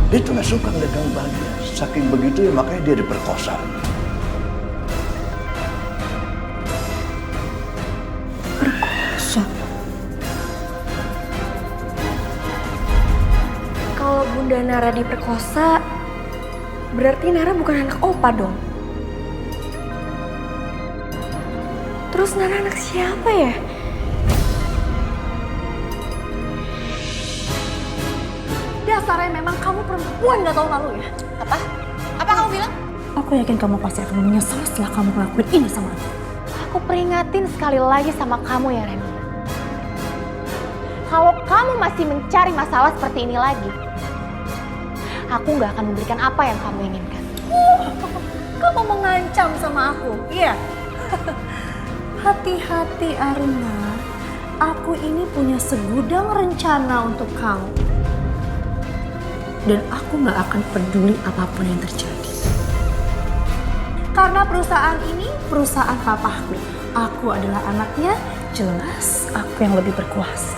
Dia tuh gak suka ngeliat kamu bahagia. Saking begitu ya makanya dia diperkosa. Perkosa? Kalau Bunda Nara diperkosa, berarti Nara bukan anak Opa dong. Terus Nara anak siapa ya? Dasarnya memang kamu perempuan gak tahu malu ya? Apa? Apa kamu bilang? Aku yakin kamu pasti akan menyesal setelah kamu ngelakuin ini sama aku. Aku peringatin sekali lagi sama kamu ya Reni. Kalau kamu masih mencari masalah seperti ini lagi, aku gak akan memberikan apa yang kamu inginkan. Kamu mengancam sama aku, iya? Hati-hati Aruna, aku ini punya segudang rencana untuk kamu. Dan aku gak akan peduli apapun yang terjadi. Karena perusahaan ini perusahaan papaku. Aku adalah anaknya, jelas aku yang lebih berkuasa.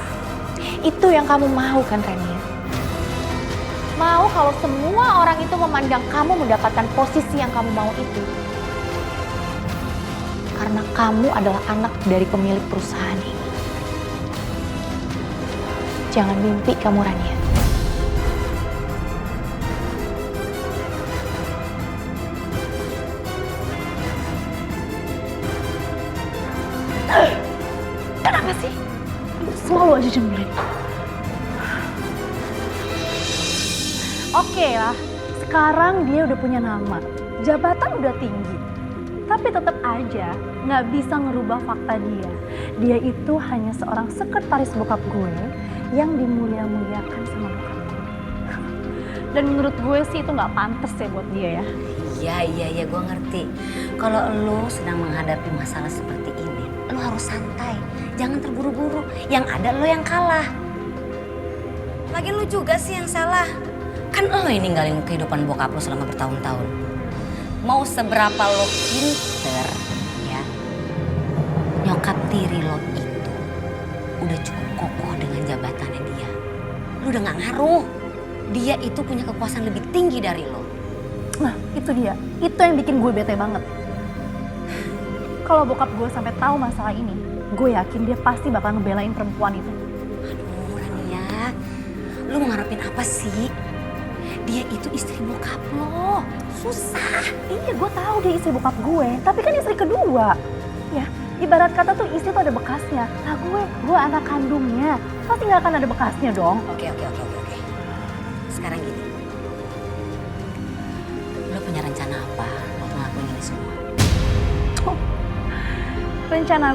Itu yang kamu mau kan Renia? Mau kalau semua orang itu memandang kamu mendapatkan posisi yang kamu mau itu. Karena kamu adalah anak dari pemilik perusahaan ini. Jangan mimpi kamu Rania. Kenapa sih? Selalu aja nyebelin. Oke lah, sekarang dia udah punya nama, jabatan udah tinggi. Tapi tetap aja nggak bisa ngerubah fakta dia. Dia itu hanya seorang sekretaris bokap gue yang dimulia-muliakan sama bokap gue. Dan menurut gue sih itu nggak pantas ya buat dia ya. Iya, gue ngerti. Kalau lo sedang menghadapi masalah seperti ini, lo harus santai. Jangan terburu-buru. Yang ada lo yang kalah. Lagi lo juga sih yang salah. Kan lo yang ninggalin kehidupan bokap lo selama bertahun-tahun. Mau seberapa lo pinter, ya, nyokap tiri lo itu udah cukup kokoh dengan jabatannya dia. Lo udah gak ngaruh. Dia itu punya kekuasaan lebih tinggi dari lo. Nah, itu dia. Itu yang bikin gue bete banget. Kalau bokap gue sampai tahu masalah ini, gue yakin dia pasti bakal ngebelain perempuan itu. Aduh, Rania, lu mau ngarepin apa sih? Dia itu istri bokap lo. Susah. Iya, gue tahu dia istri bokap gue, tapi kan istri kedua. Ya, ibarat kata tuh istri tuh ada bekasnya. Nah, gue anak kandungnya. Pasti nggak akan ada bekasnya dong. Oke. Sekarang gini. Lu punya rencana apa buat ngelakuin ini semua? Rencana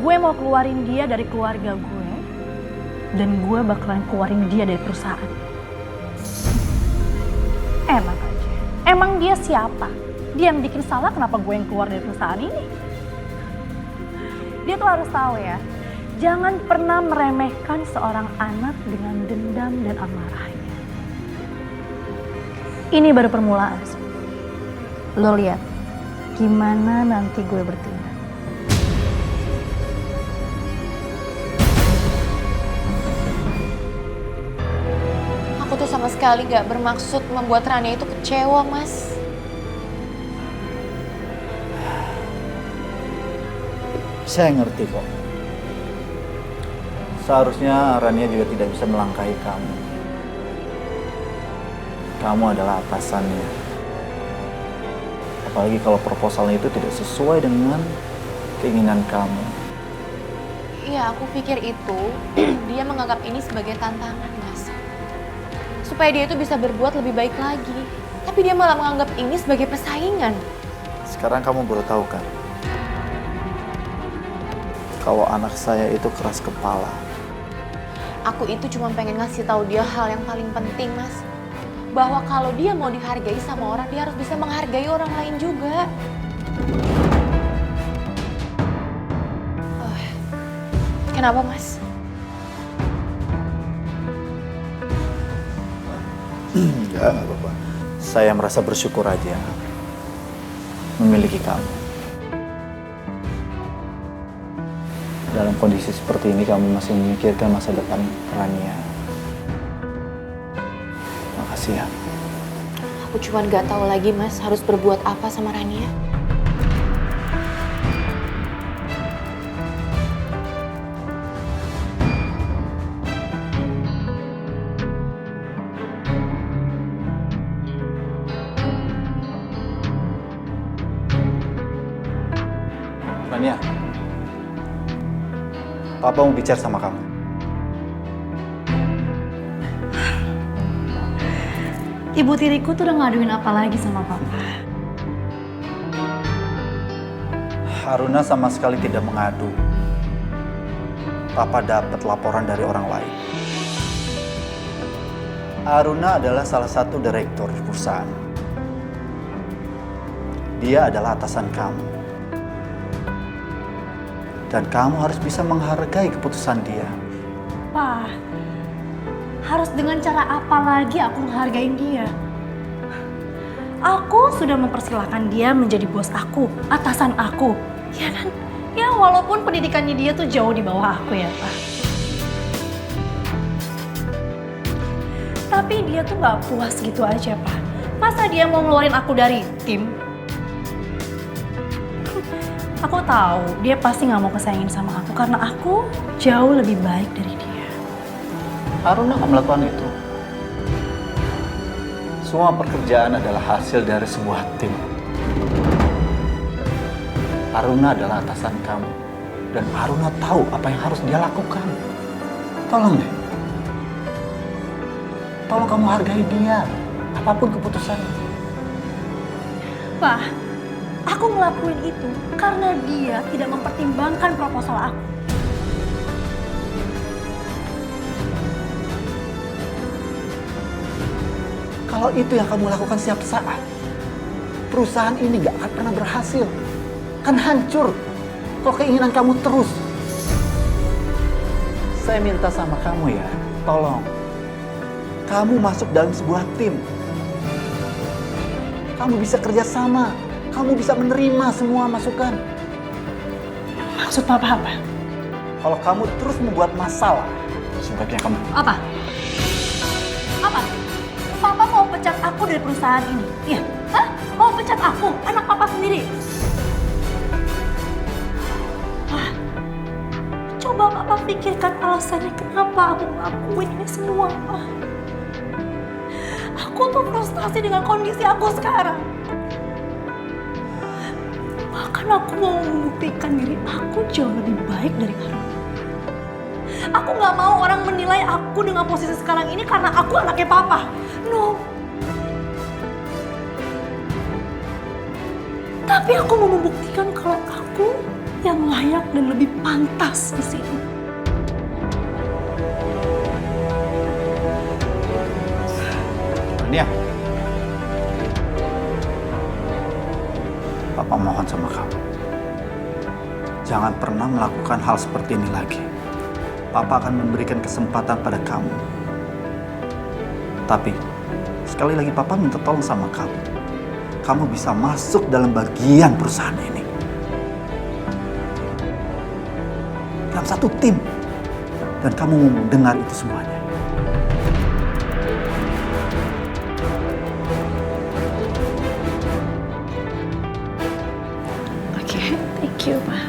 gue mau keluarin dia dari keluarga gue, dan gue bakalan keluarin dia dari perusahaan. Enak aja. Emang dia siapa? Dia yang bikin salah, kenapa gue yang keluar dari perusahaan ini? Dia tuh harus tahu ya, jangan pernah meremehkan seorang anak dengan dendam dan amarahnya. Ini baru permulaan. Lo lihat, gimana nanti gue bertindak. Aku tuh sama sekali gak bermaksud membuat Rania itu kecewa, Mas. Saya ngerti kok. Seharusnya Rania juga tidak bisa melangkahi kamu. Kamu adalah atasannya. Apalagi kalau proposalnya itu tidak sesuai dengan keinginan kamu. Iya, aku pikir itu dia menganggap ini sebagai tantangan, Mas. Supaya dia itu bisa berbuat lebih baik lagi. Tapi dia malah menganggap ini sebagai persaingan. Sekarang kamu baru tahu kan? Kalau anak saya itu keras kepala. Aku itu cuma pengen ngasih tahu dia hal yang paling penting, Mas. Bahwa kalau dia mau dihargai sama orang, dia harus bisa menghargai orang lain juga. Kenapa, Mas? Enggak apa-apa. Saya merasa bersyukur aja memiliki kamu. Dalam kondisi seperti ini kamu masih memikirkan masa depan Rania. Makasih ya. Aku cuma gak tahu lagi Mas harus berbuat apa sama Rania. Rania, Papa mau bicara sama kamu. Ibu tiriku tuh udah ngaduin apa lagi sama papa? Haruna sama sekali tidak mengadu. Papa dapat laporan dari orang lain. Haruna adalah salah satu direktur di perusahaan. Dia adalah atasan kamu. Dan kamu harus bisa menghargai keputusan dia. Pa, harus dengan cara apa lagi aku menghargai dia? Aku sudah mempersilahkan dia menjadi bos aku, atasan aku. Ya kan? Ya walaupun pendidikannya dia tuh jauh di bawah aku ya, Pak. Tapi dia tuh gak puas gitu aja, Pak. Masa dia mau ngeluarin aku dari tim? Aku tahu dia pasti gak mau kesayangin sama aku karena aku jauh lebih baik dari dia. Haruna akan melakukan itu. Semua pekerjaan adalah hasil dari sebuah tim. Haruna adalah atasan kamu. Dan Haruna tahu apa yang harus dia lakukan. Tolong deh. Tolong kamu hargai dia. Apapun keputusannya. Pak, aku ngelakuin itu karena dia tidak mempertimbangkan proposal aku. Kalau itu yang kamu lakukan setiap saat, perusahaan ini gak akan pernah berhasil. Kan hancur kalau keinginan kamu terus. Saya minta sama kamu ya, tolong. Kamu masuk dalam sebuah tim. Kamu bisa kerja sama. Kamu bisa menerima semua masukan. Maksud Papa apa? Kalau kamu terus membuat masalah, sebaiknya kamu... Apa? Apa? Papa mau pecat aku dari perusahaan ini? Iya? Hah? Mau pecat aku? Anak Papa sendiri? Wah, coba Papa pikirkan alasannya kenapa aku ngelakuin ini semua, Pak. Aku tuh frustasi dengan kondisi aku sekarang. Bahkan aku mau membuktikan diri aku jauh lebih baik dari Haruna. Aku gak mau orang menilai aku dengan posisi sekarang ini karena aku anaknya Papa. No. Tapi aku mau membuktikan kalau aku yang layak dan lebih pantas di sini. Nia, Papa mohon sama kamu. Jangan pernah melakukan hal seperti ini lagi. Papa akan memberikan kesempatan pada kamu. Tapi, sekali lagi Papa minta tolong sama kamu. Kamu bisa masuk dalam bagian perusahaan ini. Dalam satu tim. Dan kamu mau mendengar itu semuanya. Oke, thank you, Pak.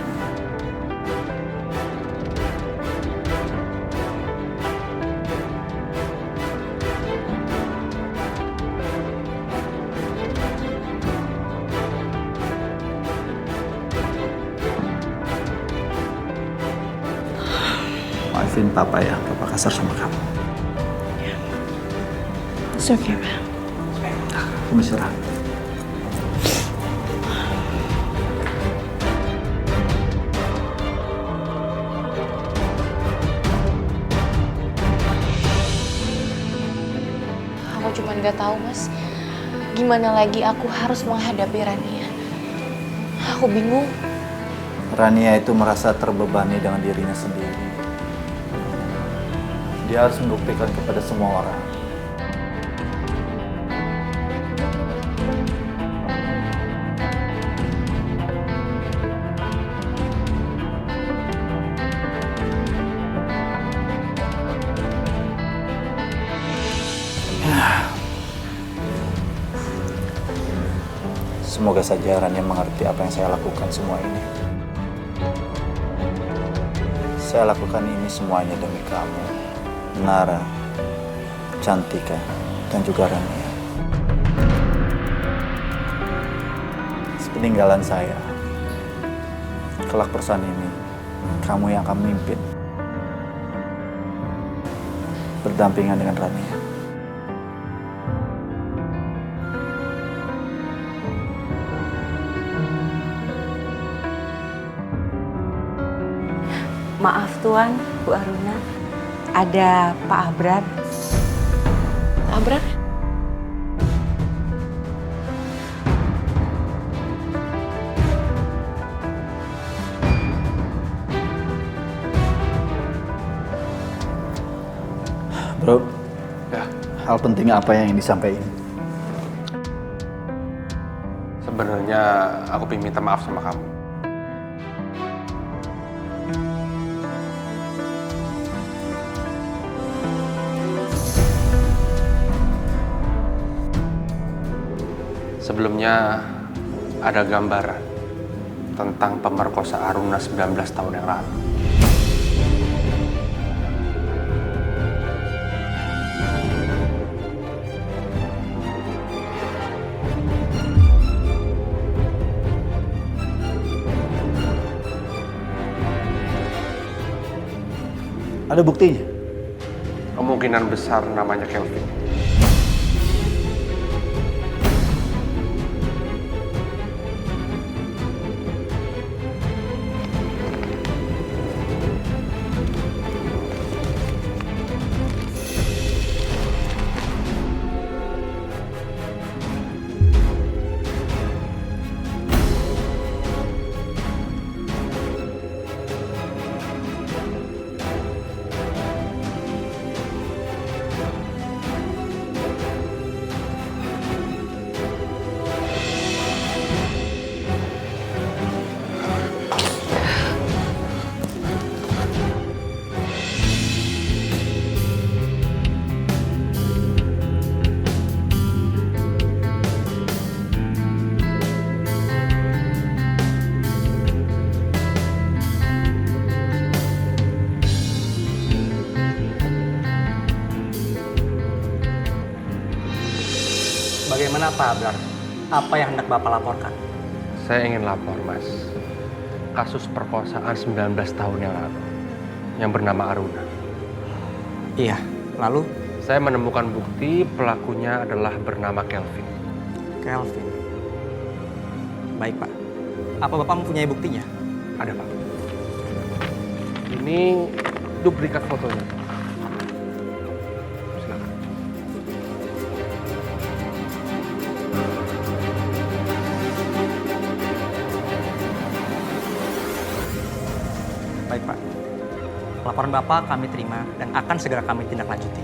Maafin Papa ya, Papa kasar sama kamu. It's okay, Pak. Kamu istirahat. Aku cuma gak tahu Mas, gimana lagi aku harus menghadapi Rania. Aku bingung. Rania itu merasa terbebani dengan dirinya sendiri. Dia harus membuktikan kepada semua orang. Semoga saja Rania mengerti apa yang saya lakukan semua ini. Saya lakukan ini semuanya demi kamu, Nara, Cantika, dan juga Rania. Sepeninggalan saya, kelak perusahaan ini, kamu yang akan memimpin. Berdampingan dengan Rania. Maaf Tuan, Bu Aruna. Ada Pak Abrar. Abrar? Bro, Ya, hal penting apa yang ingin disampaikan? sebenarnya aku pengen minta maaf sama kamu. Sebelumnya ada gambaran tentang pemerkosa Aruna 19 tahun yang lalu. Ada buktinya? Kemungkinan besar namanya Kelvin. Bagaimana Pak Abrar? Apa yang hendak Bapak laporkan? Saya ingin lapor, Mas. Kasus perkosaan 19 tahun yang lalu yang bernama Aruna. Iya, lalu? Saya menemukan bukti pelakunya adalah bernama Kelvin. Kelvin. Baik Pak. Apa Bapak mempunyai buktinya? Ada, Pak. Ini duplikat fotonya. Silakan. Baik Pak. Laporan Bapak kami terima dan akan segera kami tindak lanjuti.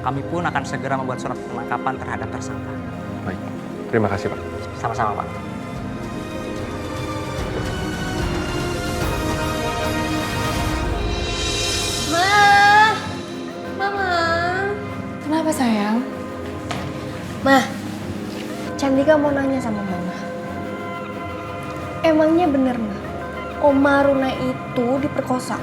Kami pun akan segera membuat surat penangkapan terhadap tersangka. Baik. Terima kasih, Pak. Sama-sama Pak. Mama. Kenapa sayang? Mah, Cantika mau nanya sama Mama. Emangnya bener, Mah? Oma Runa itu diperkosa?